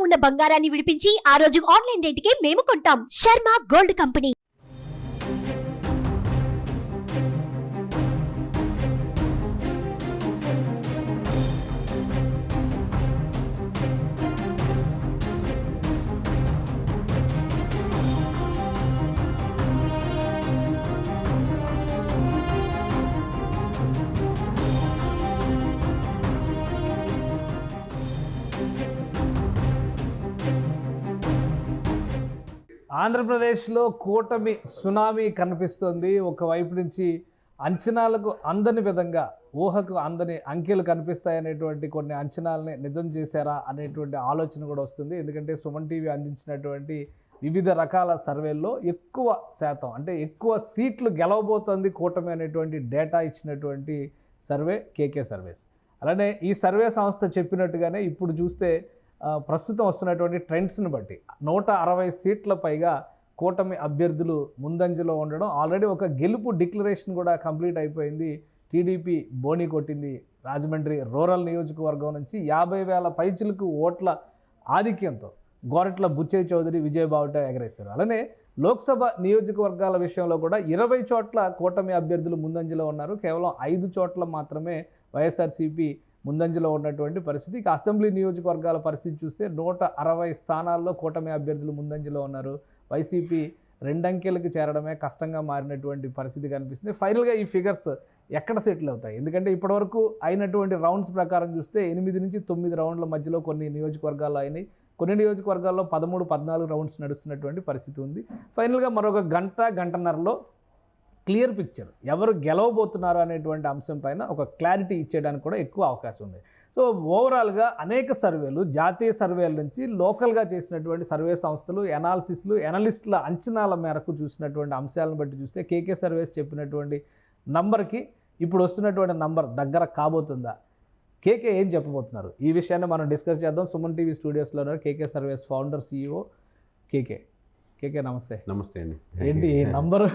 ఉన్న బంగారాన్ని విడిపించి ఆ రోజు ఆన్లైన్ రేటుకే మేము కొంటాం. Sharma gold company. ఆంధ్రప్రదేశ్లో కూటమి సునామీ కనిపిస్తుంది. ఒకవైపు నుంచి అంచనాలకు అందని విధంగా, ఊహకు అందని అంకెలు కనిపిస్తాయనేటువంటి కొన్ని అంచనాలని నిజం చేశారా అనేటువంటి ఆలోచన కూడా వస్తుంది. ఎందుకంటే సుమన్ టీవీ అందించినటువంటి వివిధ రకాల సర్వేల్లో ఎక్కువ శాతం, అంటే ఎక్కువ సీట్లు గెలవబోతోంది కూటమి అనేటువంటి డేటా ఇచ్చినటువంటి సర్వే కేకే సర్వేస్. అలానే ఈ సర్వే సంస్థ చెప్పినట్టుగానే ఇప్పుడు చూస్తే ప్రస్తుతం వస్తున్నటువంటి ట్రెండ్స్ని బట్టి 160 సీట్ల పైగా కూటమి అభ్యర్థులు ముందంజలో ఉండడం, ఆల్రెడీ ఒక గెలుపు డిక్లరేషన్ కూడా కంప్లీట్ అయిపోయింది. టీడీపీ బోని కొట్టింది. రాజమండ్రి రూరల్ నియోజకవర్గం నుంచి 50,000 పైచిలకు ఓట్ల ఆధిక్యంతో గోరట్ల బుచ్చయ్య చౌదరి విజయబావుట ఎగరేశారు. అలానే లోక్సభ నియోజకవర్గాల విషయంలో కూడా 20 చోట్ల కూటమి అభ్యర్థులు ముందంజలో ఉన్నారు. కేవలం 5 చోట్ల మాత్రమే వైఎస్ఆర్సీపీ ముందంజలో ఉన్నటువంటి పరిస్థితి. ఇక అసెంబ్లీ నియోజకవర్గాల పరిస్థితి చూస్తే 160 స్థానాల్లో కూటమి అభ్యర్థులు ముందంజలో ఉన్నారు. వైసీపీ 2 అంకెలకు చేరడమే కష్టంగా మారినటువంటి పరిస్థితి కనిపిస్తుంది. ఫైనల్గా ఈ ఫిగర్స్ ఎక్కడ సెటిల్ అవుతాయి? ఎందుకంటే ఇప్పటివరకు అయినటువంటి రౌండ్స్ ప్రకారం చూస్తే 8 నుంచి 9 రౌండ్ల మధ్యలో కొన్ని నియోజకవర్గాల్లో అయినాయి. కొన్ని నియోజకవర్గాల్లో 13, 14 రౌండ్స్ నడుస్తున్నటువంటి పరిస్థితి ఉంది. ఫైనల్గా మరొక గంటన్నరలో క్లియర్ పిక్చర్, ఎవరు గెలవబోతున్నారు అనేటువంటి అంశం పైన ఒక క్లారిటీ ఇచ్చేయడానికి కూడా ఎక్కువ అవకాశం ఉంది. సో ఓవరాల్గా అనేక సర్వేలు, జాతీయ సర్వేల నుంచి లోకల్గా చేసినటువంటి సర్వే సంస్థలు, ఎనాలిసిస్లు, ఎనలిస్టుల అంచనాల మేరకు చూసినటువంటి అంశాలను బట్టి చూస్తే కేకే సర్వేస్ చెప్పినటువంటి నంబర్కి ఇప్పుడు వస్తున్నటువంటి నంబర్ దగ్గర కాబోతుందా? కేకే ఏం చెప్పబోతున్నారు? ఈ విషయాన్ని మనం డిస్కస్ చేద్దాం. సుమన్ టీవీ స్టూడియోస్లో ఉన్నారు కేకే సర్వేస్ ఫౌండర్, CEO కేకే. నమస్తే. నమస్తే అండి. ఏంటి ఈ నంబరు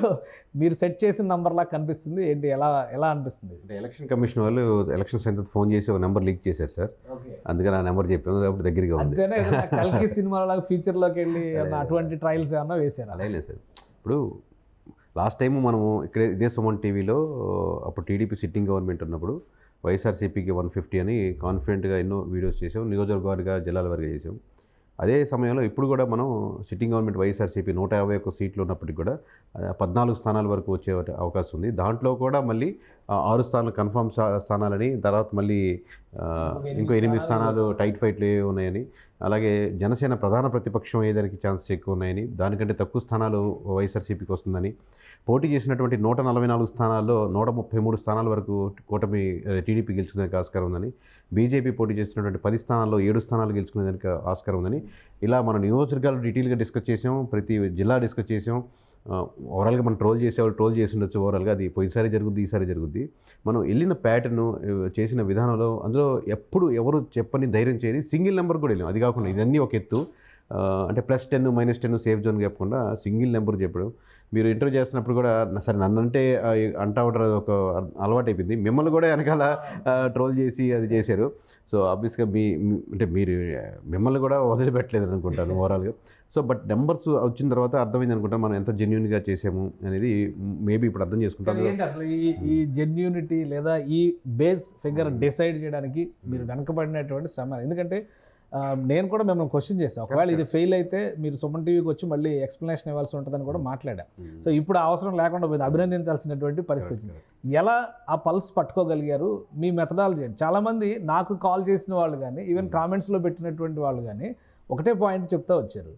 మీరు సెట్ చేసిన నంబర్లా కనిపిస్తుంది, ఏంటి ఎలా అనిపిస్తుంది? అంటే ఎలక్షన్ కమిషన్ వాళ్ళు ఎలక్షన్స్ ఎంత ఫోన్ చేసి ఒక నెంబర్ లీక్ చేశారు సార్. అందుకని ఆ నెంబర్ చెప్పాను కాబట్టి దగ్గరగా ఉంది. అంతేనా? కల్కి సినిమాలో ఫ్యూచర్లోకి వెళ్ళి అటువంటి ట్రయల్స్ ఏమన్నా వేశారు? అదే లేదు సార్. ఇప్పుడు లాస్ట్ టైము మనము ఇక్కడ ఇదే సుమన్ టీవీలో అప్పుడు టీడీపీ సిట్టింగ్ గవర్నమెంట్ ఉన్నప్పుడు వైఎస్ఆర్సీపీకి 150 అని కాన్ఫిడెంట్గా ఎన్నో వీడియోస్ చేసాం. నియోజకవర్గ జిల్లాల వరకు చేసాం. అదే సమయంలో ఇప్పుడు కూడా మనం సిట్టింగ్ గవర్నమెంట్ వైఎస్ఆర్సీపీ 151 సీట్లు ఉన్నప్పటికీ కూడా 14 స్థానాల వరకు వచ్చే అవకాశం ఉంది. దాంట్లో కూడా మళ్ళీ 6 స్థానాలు కన్ఫర్మ్ స్థానాలని, తర్వాత మళ్ళీ ఇంకో 8 స్థానాలు టైట్ ఫైట్లు ఉన్నాయని, అలాగే జనసేన ప్రధాన ప్రతిపక్షం అయ్యేదానికి ఛాన్సెస్ ఎక్కువ ఉన్నాయని, దానికంటే తక్కువ స్థానాలు వైఎస్ఆర్సీపీకి వస్తుందని, పోటీ చేసినటువంటి 144 స్థానాల్లో 133 స్థానాల వరకు కూటమి టీడీపీ గెలుచుకునేందుకు ఆస్కారం ఉందని, బీజేపీ పోటీ చేసినటువంటి 10 స్థానాల్లో 7 స్థానాలు గెలుచుకునేదానికి ఆస్కారం ఉందని, ఇలా మన నియోజకవర్గాలు డీటెయిల్గా డిస్కస్ చేసాం. ప్రతి జిల్లా డిస్కస్ చేసాం. ఓవరాల్గా మనం ట్రోల్ చేసి ఉండొచ్చు. ఓవరాల్గా అది పోయినసారి జరుగుద్ది, ఈసారి జరుగుద్ది. మనం వెళ్ళిన ప్యాటర్ను, చేసిన విధానంలో అందులో ఎప్పుడు ఎవరు చెప్పని ధైర్యం చేయని సింగిల్ నెంబర్ కూడా వెళ్ళాం. అది కాకుండా ఇదన్నీ ఒక ఎత్తు, అంటే +10, -10 సేఫ్ జోన్ చెప్పకుండా సింగిల్ నెంబర్ చెప్పడం. మీరు ఇంటర్వ్యూ చేస్తున్నప్పుడు కూడా సరే నన్నంటే అంటా ఉంటారు, ఒక అలవాటు అయిపోయింది. మిమ్మల్ని కూడా వెనకాల ట్రోల్ చేసి అది చేశారు. సో ఆబ్వియస్గా అంటే మీరు మిమ్మల్ని కూడా వదిలిపెట్టలేదు అనుకుంటాను ఓవరాల్గా. సో బట్ నెంబర్స్ వచ్చిన తర్వాత అర్థమైంది అనుకుంటాను మనం ఎంత జెన్యూన్గా చేసాము అనేది మేబీ ఇప్పుడు అర్థం చేసుకుంటాను. ఏంటి అసలు ఈ జెన్యూనిటీ లేదా ఈ బేస్ ఫిగర్ డిసైడ్ చేయడానికి మీరు వెనకబడినటువంటి శ్రమ? ఎందుకంటే నేను కూడా మిమ్మల్ని క్వశ్చన్ చేస్తాను, ఒకవేళ ఇది ఫెయిల్ అయితే మీరు సుమన్ టీవీకి వచ్చి మళ్ళీ ఎక్స్ప్లెనేషన్ ఇవ్వాల్సి ఉంటుందని కూడా మాట్లాడా. సో ఇప్పుడు అవసరం లేకుండా పోయింది, అభినందించాల్సినటువంటి పరిస్థితి. ఎలా ఆ పల్స్ పట్టుకోగలిగారు? మీ మెథడాలజీ ఏంటి? చాలామంది నాకు కాల్ చేసిన వాళ్ళు కానీ, ఈవెన్ కామెంట్స్లో పెట్టినటువంటి వాళ్ళు కానీ ఒకటే పాయింట్ చెప్తా వచ్చారు,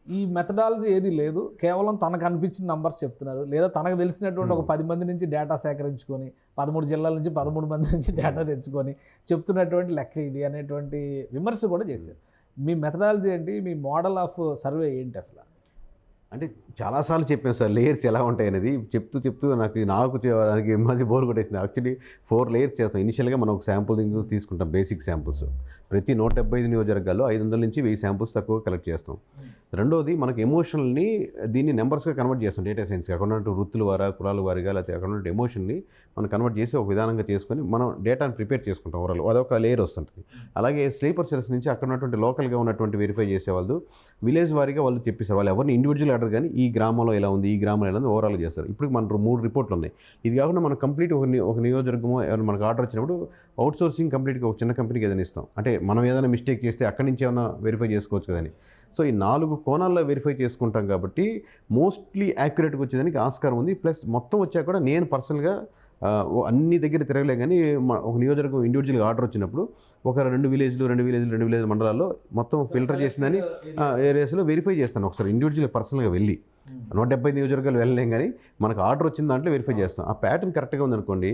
ఈ మెథడాలజీ ఏది లేదు, కేవలం తనకు అనిపించిన నంబర్స్ చెప్తున్నారు, లేదా తనకు తెలిసినటువంటి ఒక 10 మంది నుంచి డేటా సేకరించుకొని 13 జిల్లాల నుంచి 13 మంది నుంచి డేటా తెచ్చుకొని చెప్తున్నటువంటి లెక్క ఇది అనేటువంటి విమర్శ కూడా చేశారు. మీ మెథడాలజీ ఏంటి? మీ మోడల్ ఆఫ్ సర్వే ఏంటి అసలు? అంటే చాలాసార్లు చెప్పాను సార్ లేయర్స్ ఎలా ఉంటాయి అనేది. చెప్తూ దానికి మధ్య బోర్ కొట్టేసింది. యాక్చువల్లీ 4 లేయర్స్ చేస్తాం. ఇనిషియల్గా మనం ఒక శాంపుల్ తీసుకుంటాం, బేసిక్ శాంపుల్స్. ప్రతి 175 నియోజకవర్గాల్లో 500 నుంచి 1000 శాంపుల్స్ తక్కువ కలెక్ట్ చేస్తాం. రెండోది మనకు ఎమోషనల్ని దీన్ని నెంబర్స్గా కన్వర్ట్ చేస్తాం. డేటా సైన్స్కి అక్కడ ఉన్నట్టు వృత్తుల వారా, కులాల వారిగా, లేకపోతే అక్కడ ఉన్న ఎమోషన్ని మనం కన్వర్ట్ చేసి ఒక విధానంగా చేసుకొని మనం డేటాను ప్రిపేర్ చేసుకుంటాం. ఓవరాల్ అదొక లేయర్ వస్తుంటుంది. అలాగే స్లీపర్ సెల్స్ నుంచి అక్కడ ఉన్నటువంటి లోకల్గా ఉన్నటువంటి వెరిఫై చేసేవాళ్ళు విలేజ్ వారీగా వాళ్ళు చెప్పేశారు. వాళ్ళు ఎవరిని ఇండివిజువల్ ఆర్డర్ కానీ ఈ గ్రామంలో ఎలా ఉంది, ఈ గ్రామంలో ఎలా ఉంది ఓవరాల్గా చేస్తారు. ఇప్పుడు మన 3 రిపోర్ట్లు ఉన్నాయి. ఇది కాకుండా మనం కంప్లీట్ ఒక నియోజకవర్గము ఎవరైనా మనకు ఆర్డర్ వచ్చినప్పుడు అవుట్ సోర్సింగ్ కంప్లీట్గా ఒక చిన్న కంపెనీకి ఏదైనా ఇస్తాం. అంటే మనం ఏదైనా మిస్టేక్ చేస్తే అక్కడి నుంచి ఏమైనా వెరిఫై చేసుకోవచ్చు కదని. సో ఈ 4 కోణాల్లో వెరిఫై చేసుకుంటాం కాబట్టి మోస్ట్లీ యాక్యురేట్గా వచ్చేదానికి ఆస్కారం ఉంది. ప్లస్ మొత్తం వచ్చాక కూడా నేను పర్సనల్గా అన్ని దగ్గర తిరగలే కానీ ఒక నియోజకవర్గం ఇండివిజువల్గా ఆర్డర్ వచ్చినప్పుడు ఒక 2 విలేజ్ మండలాల్లో మొత్తం ఫిల్టర్ చేసిందని ఏరియాస్లో వెరిఫై చేస్తాను. ఒకసారి ఇండివిజువల్ పర్సనల్గా వెళ్ళి 170 నియోజకవర్గాలు వెళ్ళలేం కానీ మనకు ఆర్డర్ వచ్చిన దాంట్లో వెరిఫై చేస్తాం. ఆ ప్యాటర్న్ కరెక్ట్గా ఉందనుకోండి,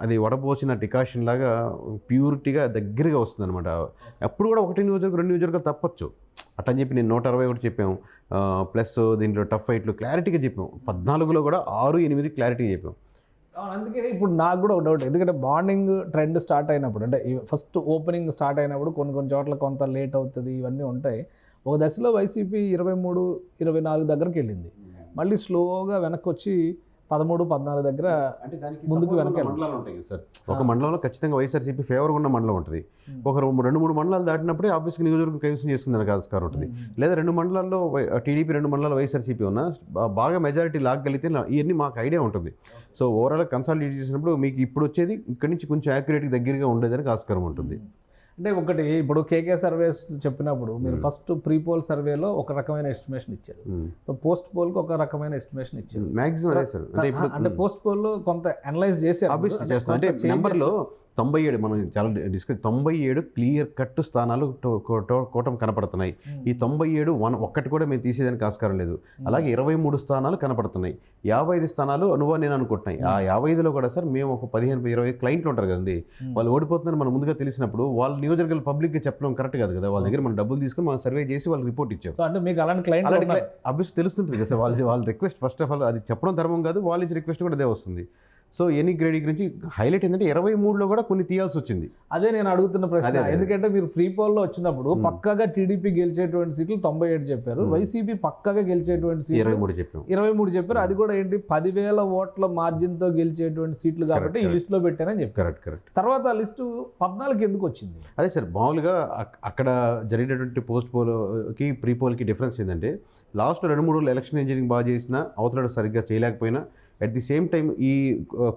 అది వడపోసిన డికాషన్ లాగా ప్యూరిటీగా దగ్గరగా వస్తుంది అనమాట. అప్పుడు కూడా 1 నియోజకవర్గం 2 నియోజకవర్గాలు తప్పచ్చు. అట్టని చెప్పి నేను 161 చెప్పాము. ప్లస్ దీంట్లో టఫ్ ఫైట్లు క్లారిటీగా చెప్పాం. 14లో కూడా 6-8 క్లారిటీగా చెప్పాం. అందుకే ఇప్పుడు నాకు కూడా ఒక డౌట్, ఎందుకంటే మార్నింగ్ ట్రెండ్ స్టార్ట్ అయినప్పుడు, అంటే ఫస్ట్ ఓపెనింగ్ స్టార్ట్ అయినప్పుడు కొన్ని చోట్ల కొంత లేట్ అవుతుంది, ఇవన్నీ ఉంటాయి. ఒక దశలో వైసీపీ 23-24 దగ్గరికి వెళ్ళింది. మళ్ళీ స్లోగా వెనక్కి వచ్చి 13-14 దగ్గర ముందుకు వెనక మండలాలు ఉంటాయి సార్. ఒక మండలంలో ఖచ్చితంగా వైఎస్ఆర్సీపీ ఫేవర్గా ఉన్న మండలం ఉంటుంది. ఒక 2-3 మండలాలు దాటినప్పుడే ఆబ్వియస్గా నియోజకవర్గం కైవసం చేసుకుందానికి ఆస్కారం ఉంటుంది. లేదా 2 మండలాల్లో టీడీపీ, 2 మండలాల్లో వైఎస్ఆర్సీపీ ఉన్నా బాగా మెజారిటీ లాగగలిగితే ఇవన్నీ మాకు ఐడియా ఉంటుంది. సో ఓవరాల్ కన్సాలిడేట్ చేసినప్పుడు మీకు ఇప్పుడు వచ్చేది ఇక్కడి నుంచి కొంచెం యాక్యురేట్గా దగ్గరగా ఉండేదానికి ఆస్కారం ఉంటుంది. అంటే ఒకటి ఇప్పుడు కేకే సర్వేస్ చెప్పినప్పుడు మీరు ఫస్ట్ ప్రీ పోల్ సర్వేలో ఒక రకమైన ఎస్టిమేషన్ ఇచ్చారు, పోస్ట్ పోల్కి ఒక రకమైన ఎస్టిమేషన్ ఇచ్చారు. మ్యాక్సిమం అదే సార్. అంటే పోస్ట్ పోల్లో కొంత అనలైజ్ చేశారు. అంటే నెంబర్లో 97 మనం చాలా డిస్కస్ 97 క్లియర్ కట్ స్థానాలు కూటమి కనపడుతున్నాయి. ఈ 97 ఒక్కటి కూడా మేము తీసేదానికి ఆస్కారం లేదు. అలాగే 23 స్థానాలు కనపడుతున్నాయి. 55 స్థానాలు నేను అనుకుంటున్నాయి. ఆ 55లో కూడా సార్ మేము ఒక 15-20 క్లయింట్లు ఉంటారు కదండి, వాళ్ళు ఓడిపోతున్నారు మనం ముందుగా తెలిసినప్పుడు వాళ్ళ నియోజకవర్గాలు పబ్లిక్గా చెప్పడం కరెక్ట్ కాదు కదా. వాళ్ళ దగ్గర మనం డబ్బులు తీసుకుని మనం సర్వే చేసి వాళ్ళకి రిపోర్ట్ ఇచ్చాం. అంటే మీకు అలాంటి క్లయింట్ అబ్వియస్ తెలుస్తుంటుంది కదా సార్. వాళ్ళ రిక్వెస్ట్ ఫస్ట్ ఆఫ్ ఆల్ అది చెప్పడం ధర్మం కాదు, వాళ్ళ నుంచి రిక్వెస్ట్ కూడా అదే వస్తుంది. సో ఎనీ గ్రేడ్ గురించి హైలైట్ ఏంటంటే 23లో కూడా కొన్ని తీయాల్సి వచ్చింది. అదే నేను అడుగుతున్న ప్రశ్న. ఎందుకంటే మీరు ప్రీ పోల్లో వచ్చినప్పుడు పక్కగా టీడీపీ గెలిచేటువంటి సీట్లు 97 చెప్పారు, వైసీపీ పక్కగా గెలిచేటువంటి సీట్లు 23 చెప్పారు. అది కూడా ఏంటి 10,000 ఓట్ల మార్జిన్తో గెలిచేటువంటి సీట్లు కాబట్టి ఈ లిస్టులో పెట్టానని చెప్పారు. కరెక్ట్. తర్వాత ఆ లిస్టు 14కి ఎందుకు వచ్చింది? అదే సార్, మామూలుగా అక్కడ జరిగినటువంటి పోస్ట్ పోల్కి ప్రీ పోల్కి డిఫరెన్స్ ఏంటంటే లాస్ట్ 2-3 రోజులు ఎలక్షన్ ఇంజనీరింగ్ బాగా చేసినా అవతల సరిగ్గా చేయలేకపోయినా అట్ ది సేమ్ టైం ఈ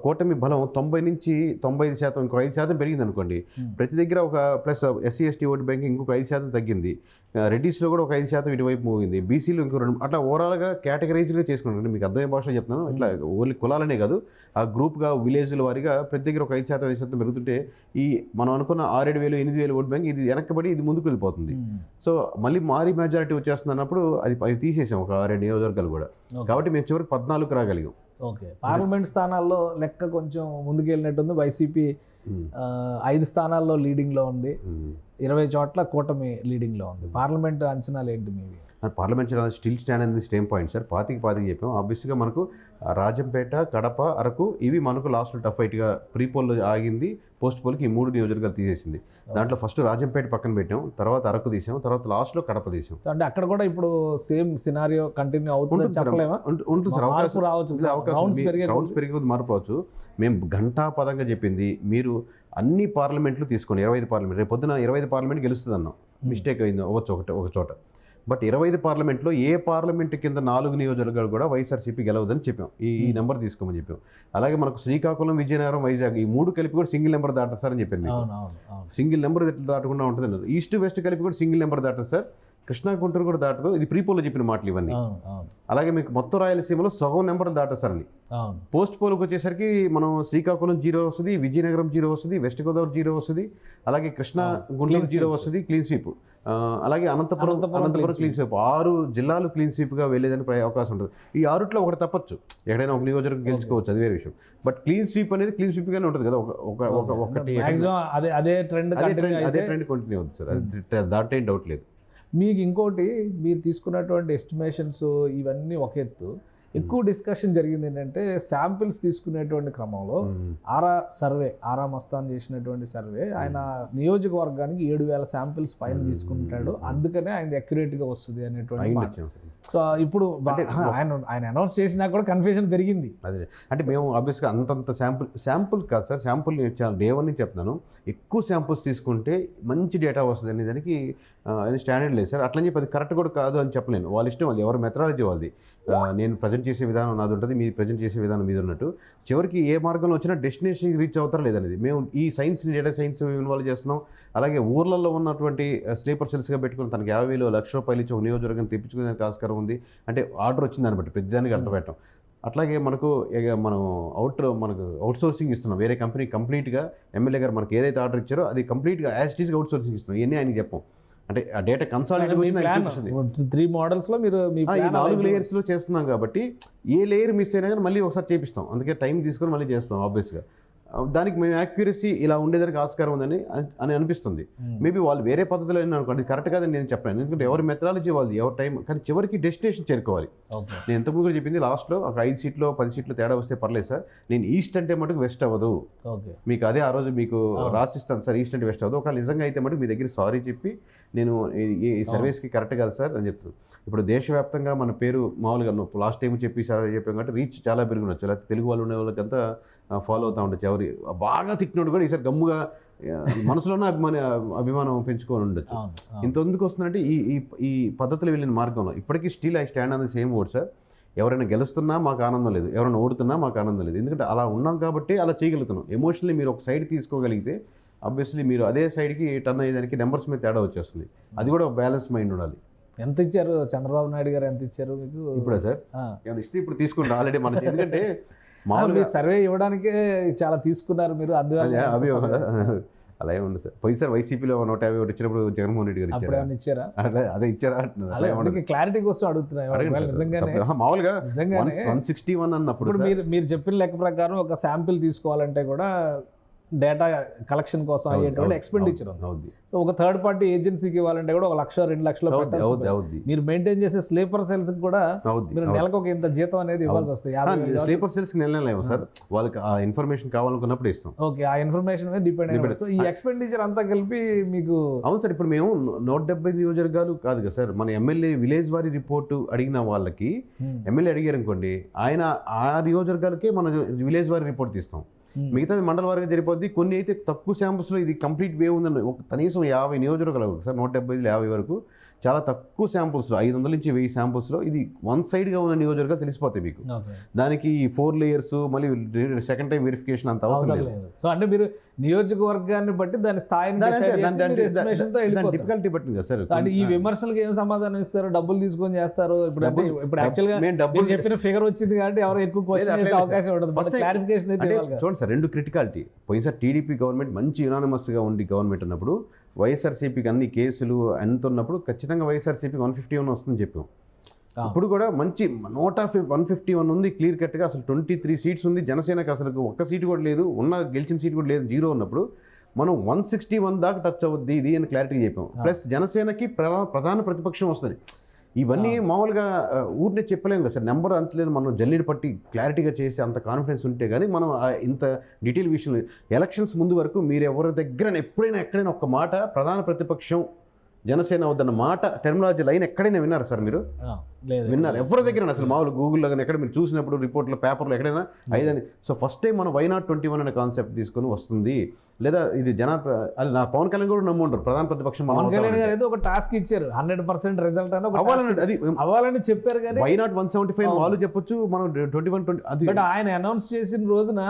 కూటమి బలం 90 నుంచి 95%, ఇంకో 5% పెరిగింది అనుకోండి. ప్రతి దగ్గర ఒక ప్లస్ SC/ST ఓటు బ్యాంకింగ్ ఇంకొక 5% తగ్గింది. రెడ్డిస్లో కూడా ఒక 5% ఇటువైపు మూవింది. బీసీలు ఇంకో 2 అట్లా ఓవరాల్గా కేటగరైజ్గా చేసుకుంటాను. మీకు అర్థమయ్యే భాషలో చెప్తున్నాను. ఇట్లా ఓన్లీ కులాలనే కాదు, ఆ గ్రూప్గా విలేజ్ల వారిగా ప్రతి దగ్గర ఒక 5% పెరుగుతుంటే ఈ మనం అనుకున్న 6-7 వేలు 8,000 ఓటు బ్యాంక్ ఇది వెనక్కబడి ఇది ముందుకు వెళ్ళిపోతుంది. సో మళ్ళీ మారీ మెజారిటీ వచ్చేస్తుంది అన్నప్పుడు అది తీసేసాం ఒక 6 నియోజకవర్గాలు కూడా. కాబట్టి మేము చివరికి 14కు రాగలిగాం. ఓకే. పార్లమెంట్ స్థానాల్లో లెక్క కొంచెం ముందుకెళ్ళినట్టుంది. వైసీపీ 5 స్థానాల్లో లీడింగ్లో ఉంది, 20 చోట్ల కూటమి లీడింగ్లో ఉంది. పార్లమెంట్ అంచనాలు ఏంటి మీవి? పార్లమెంట్ స్టిల్ స్టాండ్ అనేది సేమ్ పాయింట్ సార్. 25 చెప్పాం. ఆబ్వియస్గా మనకు రాజంపేట, కడప, అరకు ఇవి మనకు లాస్ట్లో టఫ్ ఫైట్గా ప్రీ పోల్లో ఆగింది. పోస్ట్ పోల్కి ఈ 3 నియోజకవర్గాలు తీసేసింది. దాంట్లో ఫస్ట్ రాజంపేట పక్కన పెట్టాం, తర్వాత అరకు తీసాం, తర్వాత లాస్ట్లో కడప తీసాం. అంటే అక్కడ కూడా ఇప్పుడు సేమ్ సినారియో కంటిన్యూ అవుతుంది చెప్పలేమా? ఉంటుంది సార్, అవకాశం రౌండ్స్ పెరిగే మారిపోవచ్చు. మేము ఘంటాపదంగా చెప్పింది మీరు అన్ని పార్లమెంట్లు తీసుకోండి. 25 పార్లమెంట్ రేపు పొద్దున 25 పార్లమెంట్ గెలుస్తుంది అన్నాం. మిస్టేక్ అయింది అవ్వచ్చు ఒక చోట. బట్ 25 పార్లమెంట్లో ఏ పార్లమెంట్ కింద 4 నియోజకవర్గాలు కూడా వైఎస్ఆర్సీపీ గెలవదని చెప్పాం. ఈ నెంబర్ తీసుకోమని చెప్పాం. అలాగే మనకు శ్రీకాకుళం, విజయనగరం, వైజాగ్ ఈ 3 కలిపి కూడా సింగిల్ నెంబర్ దాటస్తారని చెప్పాను. సింగిల్ నెంబర్ ఎట్లా దాటకుండా ఉంటుంది. ఈస్ట్ వెస్ట్ కలిపి కూడా సింగిల్ నెంబర్ దాటదు సార్. కృష్ణా, గుంటూరు కూడా దాటదు. ఇది ప్రీపోల్లో చెప్పిన మాటలు ఇవన్నీ. అలాగే మీకు మొత్తం రాయలసీమలో సగం నెంబర్లు దాటేస్తారని. పోస్ట్ పోల్కి వచ్చేసరికి మనం శ్రీకాకుళం 0 వస్తుంది, విజయనగరం 0 వస్తుంది, వెస్ట్ గోదావరి 0 వస్తుంది, అలాగే కృష్ణా, గుంటూరు 0 వస్తుంది క్లీన్ స్వీప్. అలాగే అనంతపురం క్లీన్ స్వీప్. 6 జిల్లాలు క్లీన్ స్వీప్గా వెళ్ళేదానికి అవకాశం ఉంటుంది. ఈ 6లో ఒకటి తప్పచ్చు, ఎక్కడైనా ఒక నియోజకవర్గం గెలుచుకోవచ్చు, అది వేరే విషయం. బట్ క్లీన్ స్వీప్ అనేది క్లీన్ స్వీప్గానే ఉంటుంది కదా. ఒకటి అదే ట్రెండ్ కంటిన్యూ అవుతుంది సార్, అది దాంట్లో ఏం డౌట్ లేదు. మీకు ఇంకోటి, మీరు తీసుకున్నటువంటి ఎస్టిమేషన్స్ ఇవన్నీ ఒక ఎత్తు, ఎక్కువ డిస్కషన్ జరిగింది ఏంటంటే శాంపిల్స్ తీసుకునేటువంటి క్రమంలో ఆరా మస్తాన్ చేసినటువంటి సర్వే ఆయన నియోజకవర్గానికి 7,000 శాంపిల్స్ పైన తీసుకుంటాడు, అందుకనే ఆయన అక్యురేట్గా వస్తుంది అనేటువంటి మాట. సో ఇప్పుడు ఆయన అనౌన్స్ చేసినా కూడా కన్ఫ్యూజన్ పెరిగింది. అదే అంటే మేము ఆబ్వియస్గా అంతంత శాంపుల్ కాదు సార్, శాంపుల్ నేను చాలా డే 1 నుంచి చెప్తున్నాను, ఎక్కువ శాంపుల్స్ తీసుకుంటే మంచి డేటా వస్తుంది అనే దానికి స్టాండర్డ్ లేదు సార్. అట్లని చెప్పి అది కరెక్ట్ కూడా కాదు అని చెప్పలేను, వాళ్ళ ఇష్టం, వాళ్ళు ఎవరి మెథడాలజీ వాళ్ళది. నేను ప్రజెంట్ చేసే విధానం నాది ఉంటుంది, మీరు ప్రజెంట్ చేసే విధానం మీద ఉన్నట్టు. చివరికి ఏ మార్గంలో వచ్చినా డెస్టినేషన్కి రీచ్ అవుతారా లేదనేది మేము ఈ సైన్స్ని, డేటా సైన్స్ ఇన్వాల్వ్ చేస్తున్నాం. అలాగే ఊర్లలో ఉన్నటువంటి స్లీపర్ సెల్స్గా పెట్టుకుని తనకి 50,000 1,00,000 రూపాయలు ఇచ్చి ఒక నియోజకవర్గం తెప్పించుకునేందుకు ఆస్కారం ఉంది. అంటే ఆర్డర్ వచ్చిందని బట్టి ప్రతిదానికి అంట పెట్టాం. అట్లాగే మనం అవుట్ సోర్సింగ్ ఇస్తున్నాం వేరే కంపెనీ కంప్లీట్గా. ఎమ్మెల్యే గారు మనకి ఏదైతే ఆర్డర్ ఇచ్చారో అది కంప్లీట్గా యాజ్ ఇట్ ఈస్గా అవుట్ సోర్సింగ్ ఇస్తున్నాం. ఇవన్నీ ఆయనకి చెప్పాం. అంటే ఆ డేటా కన్సాలిడేట్ 3 మోడల్స్లో మీరు ఈ 4 లేయర్స్లో చేస్తున్నాం కాబట్టి ఏ లేయర్ మిస్ అయినా కానీ మళ్ళీ ఒకసారి చేపిస్తాం. అందుకే టైం తీసుకొని మళ్ళీ చేస్తాం. ఆబ్వియస్గా దానికి మేము యాక్యురసీ ఇలా ఉండేదానికి ఆస్కారం ఉందని అనిపిస్తుంది. మేబీ వాళ్ళు వేరే పద్ధతిలో అనుకోండి, కరెక్ట్ కాదని నేను చెప్పాను. ఎందుకంటే ఎవరి మెథడాలజీ వాళ్ళది, ఎవరి టైం, కానీ చివరికి డెస్టినేషన్ చేరుకోవాలి. నేను ఇంతకుముందు కూడా చెప్పింది, లాస్ట్లో ఒక 5 సీట్లు 10 సీట్లు తేడా వస్తే పర్లేదు సార్, నేను ఈస్ట్ అంటే మటుకు వెస్ట్ అవ్వదు, మీకు అదే ఆ రోజు మీకు రాసిస్తాను సార్, ఈస్ట్ అంటే వెస్ట్ అవ్వదు. ఒకవేళ నిజంగా అయితే మటుకు మీ దగ్గర సారీ చెప్పి నేను ఈ సర్వీస్కి కరెక్ట్ కాదు సార్ అని చెప్తాను. ఇప్పుడు దేశవ్యాప్తంగా మన పేరు మామూలుగా లాస్ట్ టైం చెప్పి సార్ చెప్పాం కాబట్టి రీచ్ చాలా పెరుగునొచ్చు. లేకపోతే తెలుగు వాళ్ళు ఉండే వాళ్ళకంతా ఫాలో అవుతూ ఉండొచ్చు. ఎవరి బాగా తిట్టినోడు కూడా ఈసారి గమ్ముగా మనసులోనే అభిమానం పెంచుకొని ఉండొచ్చు. ఇంత ఎందుకు వస్తుందంటే ఈ పద్ధతులు వెళ్ళిన మార్గంలో ఇప్పటికీ still I stand on the same word sir. ఎవరైనా గెలుస్తున్నా మాకు ఆనందం లేదు, ఎవరైనా ఓడుతున్నా మాకు ఆనందం లేదు. ఎందుకంటే అలా ఉన్నాం కాబట్టి అలా చేయగలుగుతున్నాం. ఎమోషనల్లీ మీరు ఒక సైడ్ తీసుకోగలిగితే ఆబ్వియస్లీ మీరు అదే సైడ్కి టర్న్ అయ్యేదానికి నెంబర్స్ మీద తేడా వచ్చేస్తుంది. అది కూడా ఒక బ్యాలెన్స్ మైండ్ ఉండాలి. ఎంత ఇచ్చారు చంద్రబాబు నాయుడు గారు, ఎంత ఇచ్చారు మీకు ఇప్పుడే సార్? ఏమైనా ఇస్తే ఇప్పుడు తీసుకుంటా ఆల్రెడీ మన, ఎందుకంటే మామూలుగా సర్వే ఇవ్వడానికే చాలా తీసుకున్నారు మీరు. అవి అలా ఏముంది సార్. పోయిసారి వైసీపీలో 151 ఇచ్చినప్పుడు జగన్మోహన్ రెడ్డి గారు ఇచ్చారా? అదే ఇచ్చారా అంటున్నారు. క్లారిటీ కోసం అడుగుతున్నాను. మామూలుగా 161 అన్నప్పుడు మీరు చెప్పిన లెక్క ప్రకారం ఒక శాంపిల్ తీసుకోవాలంటే కూడా డేటా కలెక్షన్ కోసం అయ్యేటువంటి ఎక్స్పెండిచర్ ఉంది. సో ఒక థర్డ్ పార్టీ ఏజెన్సీకి ఇవ్వాలంటే కూడా 1,00,000 2 లక్షలు మీరు మెయింటైన్ చేసే స్లీపర్ సెల్స్ కూడా మీరు నెలకు ఒక ఇంత జీతం అనేది ఇవ్వాల్సి వస్తుంది. స్లీపర్ సెల్స్ నెలలేము సార్, వాళ్ళకి ఆ ఇన్ఫర్మేషన్ కావాలనుకున్నప్పుడు ఇస్తాం. ఓకే, ఆ ఇన్ఫర్మేషన్ మీద డిపెండ్ అయ్యి. సో ఈ ఎక్స్పెండిచర్ అంతా కలిపి మీకు అవును సార్. ఇప్పుడు మేము 170 నియోజకవర్గాలు కాదు కదా సార్, మన ఎమ్మెల్యే విలేజ్ వారి రిపోర్టు అడిగిన వాళ్ళకి ఎమ్మెల్యే అడిగారు అనుకోండి, ఆయన ఆ నియోజకవర్గాలకే మన విలేజ్ వారి రిపోర్ట్ తీస్తాం. మిగతాది మండల వారిగా జరిపోద్ది. కొన్ని అయితే తక్కువ శాంపుల్స్లో ఇది కంప్లీట్ వే ఉందండి. కనీసం 50 నియోజకవర్గాలు సార్, 175-50 వరకు చాలా తక్కువ శాంపుల్స్లో 500 నుంచి 1000 శాంపుల్స్లో ఇది వన్ సైడ్గా ఉన్న నియోజకవర్గాలు తెలిసిపోతాయి మీకు. దానికి 4 లేయర్స్ మళ్ళీ సెకండ్ టైం వెరిఫికేషన్ అంత అవసరం లేదు. సో అంటే మీరు నియోజకవర్గాన్ని బట్టి దాని స్థాయిని డిఫికల్టీ బట్టి కదా సార్. అంటే ఈ విమర్శలకు ఏం సమాధానం ఇస్తారు? డబ్బులు తీసుకొని చేస్తారు. ఇప్పుడు యాక్చువల్గా చెప్పిన ఫిగర్ వచ్చింది కాబట్టి ఎవరు ఎక్కువ క్వశ్చన్ చేసే అవకాశం ఉండదు. క్లారిఫికేషన్ అయితే చూడండి సార్, 2 క్రిటికాలిటీ. పోయినసారి టీడీపీ గవర్నమెంట్ మంచి యునానిమస్గా ఉండి గవర్నమెంట్ ఉన్నప్పుడు వైఎస్ఆర్సీపీకి అన్ని కేసులు ఎంత ఉన్నప్పుడు ఖచ్చితంగా వైఎస్ఆర్సీపీకి 151 వస్తుందని చెప్పాం. ఇప్పుడు కూడా మంచి 151 ఉంది క్లియర్ కట్గా. అసలు 23 సీట్స్ ఉంది. జనసేనకి అసలు ఒక్క సీటు కూడా లేదు, గెలిచిన సీటు కూడా లేదు, 0 ఉన్నప్పుడు మనం 161 దాకా టచ్ అవుద్ది ఇది అని క్లారిటీ చెప్పాం. ప్లస్ జనసేనకి ప్రధాన ప్రతిపక్షం వస్తుంది. ఇవన్నీ మామూలుగా ఊరినే చెప్పలేము కదా సార్. నెంబర్ అంతలేదు, మనం జల్లిడి పట్టి క్లారిటీగా చేసి అంత కాన్ఫిడెన్స్ ఉంటే కానీ మనం ఇంత డీటెయిల్ విషయం. ఎలక్షన్స్ ముందు వరకు మీరు ఎవరి దగ్గర ఎక్కడైనా ఒక మాట ప్రధాన ప్రతిపక్షం జనసేన వద్దన్న మాట టెర్మినాలజీ లైన్ ఎక్కడైనా విన్నారు సార్? మీరు విన్నారు? ఎవరి దగ్గర అసలు మామూలు గూగుల్లో కానీ ఎక్కడ మీరు చూసినప్పుడు రిపోర్ట్లో పేపర్లో ఎక్కడైనా 5 అని. సో ఫస్ట్ టైం మనం వై నాట్ 21 అనే కాన్సెప్ట్ తీసుకొని వస్తుంది. లేదా ఇది అది నా పవన్ కళ్యాణ్ కూడా నమ్ముంటారు ప్రధాన ప్రతిపక్షం. పవన్ కళ్యాణ్ గారు ఒక టాస్క్ ఇచ్చారు, 100% రిజల్ట్ అవ్వాలని చెప్పారు కానీ వై నాట్ 175 వాళ్ళు చెప్పొచ్చు, మనం 21 అది. బట్ ఆయన అనౌన్స్ చేసిన రోజున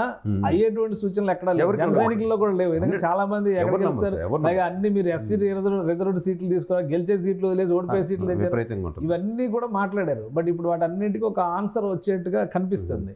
అయ్యేటువంటి సూచనలు ఎక్కడ లేవు, జన సైనికుల్లో కూడా లేవు. ఎందుకంటే చాలా మంది ఎక్కడ గెలుస్తారు, అన్ని మీరు ఎస్సీ రిజర్వ్డ్ సీట్లు తీసుకోవాలి, గెలిచే సీట్లు వదిలేసి ఓడిపోయే సీట్లు తెచ్చారు, ఇవన్నీ కూడా మాట్లాడారు. బట్ ఇప్పుడు వాటన్నింటికి ఒక ఆన్సర్ వచ్చేట్టుగా కనిపిస్తుంది.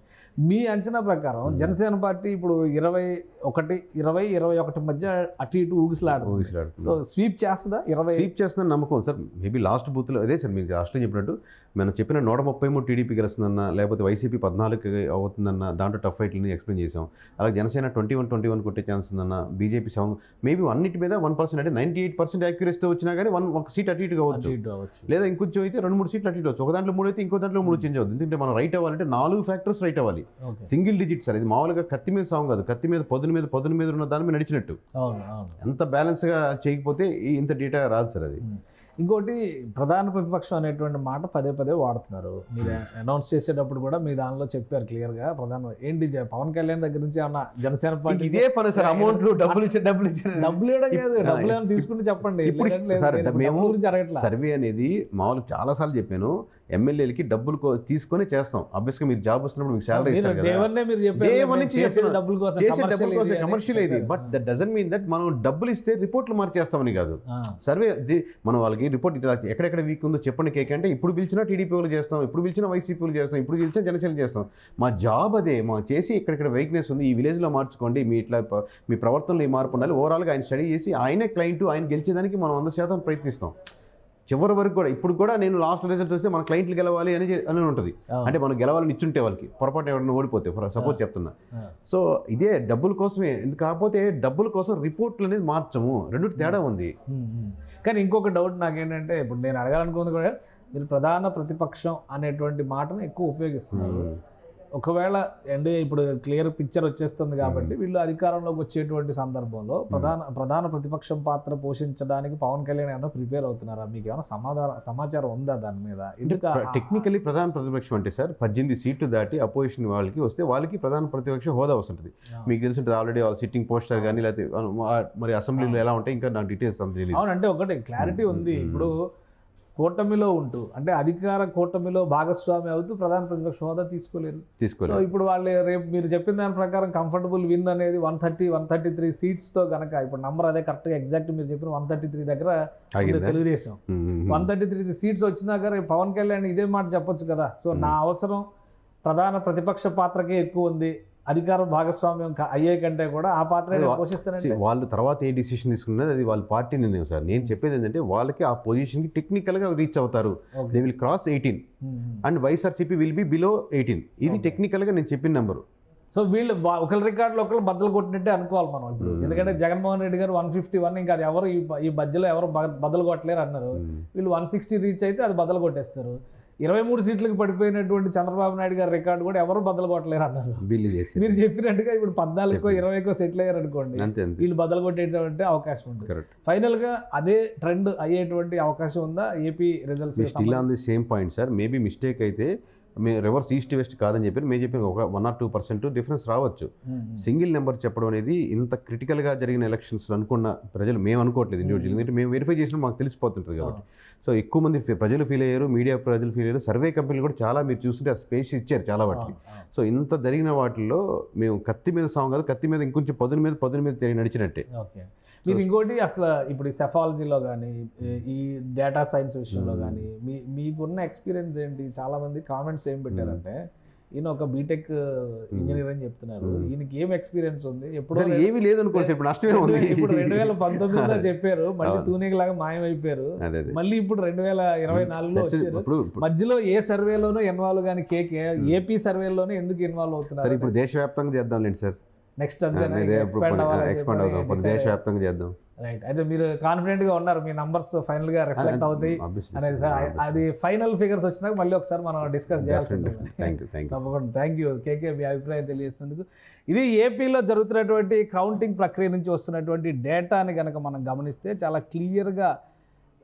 మీ అంచనా ప్రకారం జనసేన పార్టీ ఇప్పుడు 21 మధ్య అటు ఇటు ఊగిసలాడుతుంది. సో స్వీప్ చేస్తుందా? 20 స్వీప్ చేస్తుందని నమ్మకం సార్. మేబీ లాస్ట్ బూత్లో అదే సార్ మీకు లాస్ట్లో చెప్పినట్టు మనం చెప్పిన 133 టీడీపీ గెలుస్తుందన్న, లేకపోతే వైసీపీ 14 అవుతుందన్న దాంట్లో టఫ్ ఫైట్లని ఎక్స్ప్లెయిన్ చేసాం. అలాగే జనసేన 21 కొట్టే ఛాన్స్ ఉందన్న, బీజేపీ 7, మేబీ అన్నిటి మీద 1% అంటే 98% యాక్యురసీతో వచ్చినా కానీ ఒక సీట్ అటు ఇటు కావచ్చు, లేదా ఇంకొంచెం అయితే 2-3 సీట్లు అటు ఇటు వచ్చు. ఒక దాంట్లో 3 అయితే ఇంకో దాంట్లో 3 చేంజ్ అవుతుంది. ఎందుకంటే మనం రైట్ అవ్వాలంటే 4 ఫ్యాక్టర్స్ రైట్ అవ్వాలి. సింగిల్ డిజిట్ సార్, ఇది మామూలుగా కత్తి మీద సాంగ్ కాదు, కత్తి మీద పదును మీద ఉన్న దాని మీద నడిచినట్టు. ఎంత బ్యాలెన్స్గా చేయకపోతే ఇంత డేటా రాదు సార్. అది ఇంకోటి ప్రధాన ప్రతిపక్షం అనేటువంటి మాట పదే వాడుతున్నారు. మీరు అనౌన్స్ చేసేటప్పుడు కూడా మీ దానిలో చెప్పారు క్లియర్గా. ఏంటి పవన్ కళ్యాణ్ దగ్గర నుంచి ఏమన్నా జనసేన పార్టీ ఇదే పని సార్, అమౌంట్లు డబ్బులు ఇవ్వడం కాదు, డబ్బులు ఏమైనా తీసుకుంటే చెప్పండి. మేము సర్వే అనేది మామూలు చాలా సార్లు చెప్పాను, ఎమ్మెల్యేలకి డబ్బులు తీసుకొని చేస్తాం. ఆబ్వియస్గా మీరు జాబ్ వస్తున్నప్పుడు మీకు శాలరీ కమర్షియల్ ఇది. But that doesn't mean that మనం డబ్బులు ఇస్తే రిపోర్ట్లు మార్చేస్తామని కాదు. సర్వే మనం వాళ్ళకి రిపోర్ట్ ఎక్కడెక్కడ వీక్ ఉందో చెప్పండి కేక్ అంటే, ఇప్పుడు పిలిచినా టీడీపీ వాళ్ళు చేస్తాం, ఇప్పుడు పిలిచినా వైసీపీ వాళ్ళు చేస్తాం, ఇప్పుడు పిలిచినా జనసేన చేస్తాం. మా జాబ్ అదే, మా చేసి ఎక్కడెక్కడ వీక్నెస్ ఉంది ఈ విలేజ్లో మార్చుకోండి, మీ ఇట్లా మీ ప్రవర్తనలో ఈ మార్పు ఉండాలి. ఓవరాల్గా ఆయన స్టడీ చేసి ఆయనే క్లయింట్, ఆయన గెలిచేదానికి మనం 100% ప్రయత్నిస్తాం. చివరి వరకు కూడా ఇప్పుడు కూడా నేను లాస్ట్ రిజల్ట్ వస్తే మన క్లయింట్లు గెలవాలి అని ఉంటుంది. అంటే మనం గెలవాలని ఇచ్చుంటే వాళ్ళకి పొరపాటు ఎవరైనా ఓడిపోతే సపోజ్ చెప్తున్నా. సో ఇదే డబ్బుల కోసమే, కాకపోతే డబ్బుల కోసం రిపోర్ట్లు అనేది మార్చము, రెండు తేడా ఉంది. కానీ ఇంకొక డౌట్ నాకేంటంటే, ఇప్పుడు నేను అడగాలనుకుంది కూడా, మీరు ప్రధాన ప్రతిపక్షం అనేటువంటి మాటను ఎక్కువ ఉపయోగిస్తున్నారు. ఒకవేళ అంటే ఇప్పుడు క్లియర్ పిక్చర్ వచ్చేస్తుంది కాబట్టి వీళ్ళు అధికారంలోకి వచ్చేటువంటి సందర్భంలో ప్రధాన ప్రతిపక్షం పాత్ర పోషించడానికి పవన్ కళ్యాణ్ ఏమైనా ప్రిపేర్ అవుతున్నారా? మీకు ఏమైనా సమాచారం ఉందా దాని మీద? టెక్నికల్లీ ప్రధాన ప్రతిపక్షం అంటే సార్ 18 సీట్లు దాటి అపోజిషన్ వాళ్ళకి వస్తే వాళ్ళకి ప్రధాన ప్రతిపక్ష హోదా వస్తుంటుంది. మీకు తెలుసుంటుంది ఆల్రెడీ వాళ్ళ సిట్టింగ్ పోస్టర్ కానీ, లేకపోతే మరి అసెంబ్లీలో ఎలా ఉంటాయి ఇంకా నాకు డీటెయిల్స్ అంత తెలియదు. అవునంటే ఒకటి క్లారిటీ ఉంది, ఇప్పుడు కూటమిలో ఉంటూ అంటే అధికార కూటమిలో భాగస్వామి అవుతూ ప్రధాన ప్రతిపక్ష హోదా తీసుకోలేరు. సో ఇప్పుడు వాళ్ళు రేపు మీరు చెప్పిన దాని ప్రకారం కంఫర్టబుల్ విన్ అనేది 133 సీట్స్తో కనుక, ఇప్పుడు నంబర్ అదే కరెక్ట్గా ఎగ్జాక్ట్ మీరు చెప్పిన 133 దగ్గర తెలుగుదేశం 133 సీట్స్ వచ్చినాక రేపు పవన్ కళ్యాణ్ ఇదే మాట చెప్పొచ్చు కదా. సో నా అవసరం ప్రధాన ప్రతిపక్ష పాత్రకే ఎక్కువ ఉంది, అధికార భాగస్వామ్యం అయ్యే కంటే కూడా ఆ పాత్ర పోషిస్తారంటే వాళ్ళు తర్వాత ఏ డిసిషన్ తీసుకున్నది అది వాళ్ళ పార్టీ నిర్ణయం సార్. నేను చెప్పేది ఏంటంటే వాళ్ళకి ఆ పొజిషన్కి టెక్నికల్గా రీచ్ అవుతారు. They will cross 18 and YSRCP will be below 18. ఇది టెక్నికల్గా నేను చెప్పిన నెంబరు. సో వీళ్ళు ఒకరి రికార్డులో ఒకరు బద్దలు కొట్టినట్టే అనుకోవాలి మనం ఇప్పుడు. ఎందుకంటే జగన్మోహన్ రెడ్డి గారు 151, ఇంకా అది ఎవరు ఈ మధ్యలో ఎవరు బద్దలు కొట్టలేరు అన్నారు. వీళ్ళు 160 రీచ్ అయితే అది బద్దలు కొట్టేస్తారు. 23 సీట్లకు పడిపోయినటువంటి చంద్రబాబు నాయుడు గారి రికార్డు కూడా ఎవరు బద్దలు కొట్టలేరు అన్నారు. మీరు చెప్పినట్టుగా ఇప్పుడు 14కో 20కో సెటిల్ అయ్యారు అనుకోండి, వీళ్ళు బద్దలు కొట్టేటువంటి అవకాశం ఉంటుంది. ఫైనల్గా అదే ట్రెండ్ అయ్యేటువంటి అవకాశం ఉందా AP results? Still on the same point sir. Maybe mistake అయితే మేము రివర్స్ ఈస్ట్ వెస్ట్ కాదని చెప్పి మేము చెప్పిన ఒక 1 or 2% డిఫరెన్స్ రావచ్చు. సింగిల్ నెంబర్ చెప్పడం అనేది ఇంత క్రిటికల్గా జరిగిన ఎలక్షన్స్ అనుకున్న ప్రజలు మేము అనుకోవట్లేదు ఇండివిజువల్, ఎందుకంటే మేము వెరిఫై చేసినా మాకు తెలిసిపోతుంటుంది కాబట్టి. సో ఎక్కువ మంది ప్రజలు ఫీల్ అయ్యారు, మీడియా ప్రజలు ఫీల్ అయ్యారు, సర్వే కంపెనీలు కూడా చాలా మీరు చూస్తుంటే ఆ స్పేస్ ఇచ్చారు చాలా వాటికి. సో ఇంత జరిగిన వాటిల్లో మేము కత్తి మీద సాంగ్ కాదు, కత్తి మీద ఇంకొంచెం పదును మీద నడిచినట్టే. మీరు ఇంకోటి అసలు ఇప్పుడు ఈ సెఫాలజీలో కానీ ఈ డేటా సైన్స్ విషయంలో కానీ మీకున్న ఎక్స్పీరియన్స్ ఏంటి? చాలా మంది కామెంట్స్ ఏం పెట్టారంటే, ఈయన ఒక బీటెక్ ఇంజనీర్ అని చెప్తున్నారు, ఈయనకి ఏం ఎక్స్పీరియన్స్ ఉంది? ఎప్పుడు ఏమీ లేదు అనుకోవచ్చు. ఇప్పుడు నష్టమే ఉంది. ఇప్పుడు 2019లో చెప్పారు, మళ్ళీ తూనీగలాగా మాయమైపోయారు, మళ్ళీ ఇప్పుడు 2024లో వచ్చారు. మధ్యలో ఏ సర్వేలోనూ ఇన్వాల్వ్ కానీ ఏపీ సర్వేలోనే ఎందుకు ఇన్వాల్వ్ అవుతున్నారు? ఇప్పుడు దేశవ్యాప్తంగా చేద్దాంలేండి సార్. నెక్స్ట్ దేశవ్యాప్తంగా చేద్దాం. రైట్. అయితే మీరు కాన్ఫిడెంట్ గా ఉన్నారు, మీ నంబర్స్ ఫైనల్ గా రిఫ్లెక్ట్ అవుతాయి అనేది సార్. అది ఫైనల్ ఫిగర్స్ వచ్చినాక మళ్ళీ ఒకసారి మనం డిస్కస్ చేయాల్సి ఉంటుంది. తప్పకుండా. థ్యాంక్ యూ కేకే, మీ అభిప్రాయం తెలియజేసినందుకు. ఇది ఏపీలో జరుగుతున్నటువంటి కౌంటింగ్ ప్రక్రియ నుంచి వస్తున్నటువంటి డేటాని కనుక మనం గమనిస్తే చాలా క్లియర్గా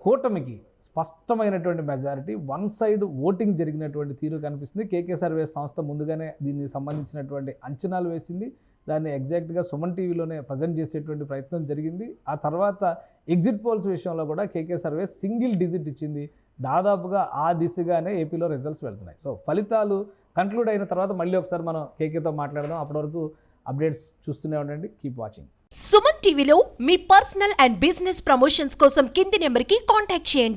కూటమికి స్పష్టమైనటువంటి మెజారిటీ, వన్ సైడ్ ఓటింగ్ జరిగినటువంటి తీరు కనిపిస్తుంది. కేకే సర్వే సంస్థ ముందుగానే దీనికి సంబంధించినటువంటి అంచనాలు వేసింది, దాన్ని ఎగ్జాక్ట్గా సుమన్ టీవీలోనే ప్రజెంట్ చేసేటువంటి ప్రయత్నం జరిగింది. ఆ తర్వాత ఎగ్జిట్ పోల్స్ విషయంలో కూడా కేకే సర్వే సింగిల్ డిజిట్ ఇచ్చింది. దాదాపుగా ఆ దిశగానే ఏపీలో రిజల్ట్స్ వెళ్తున్నాయి. సో ఫలితాలు కంక్లూడ్ అయిన తర్వాత మళ్ళీ ఒకసారి మనం కేకేతో మాట్లాడదాం. అప్పటి వరకు అప్డేట్స్ చూస్తూనే ఉండండి. Keep watching. సుమన్ టీవీలో మీ పర్సనల్ అండ్ బిజినెస్ ప్రమోషన్స్ కోసం కింది నెంబర్కి కాంటాక్ట్ చేయండి.